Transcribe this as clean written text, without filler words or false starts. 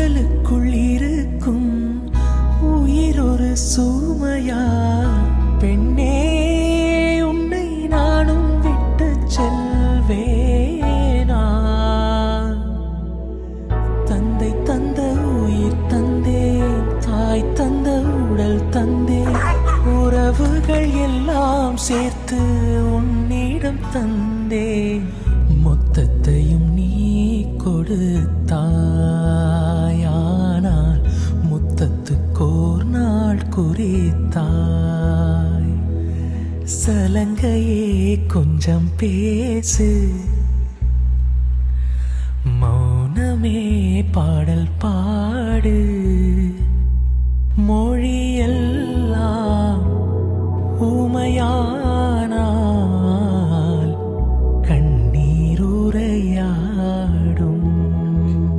உடலுக்குள் இருக்கும் உயிர் ஒரு சுமையா பெண்ணே உன்னை நானும் விட்டு செல்வேனா தந்தை தந்த உயிர் தந்தே தாய் தந்த உடல் தந்தே உறவுகள் எல்லாம் சேர்த்து உன்னிடம் தந்தே மொத்தத்தையும் நீ கொடுத்தாயானால் முத்தத்துக்கோர் நாள் குறித்தாய் சலங்கையே கொஞ்சம் பேசு மௌனமே பாடல் பாடு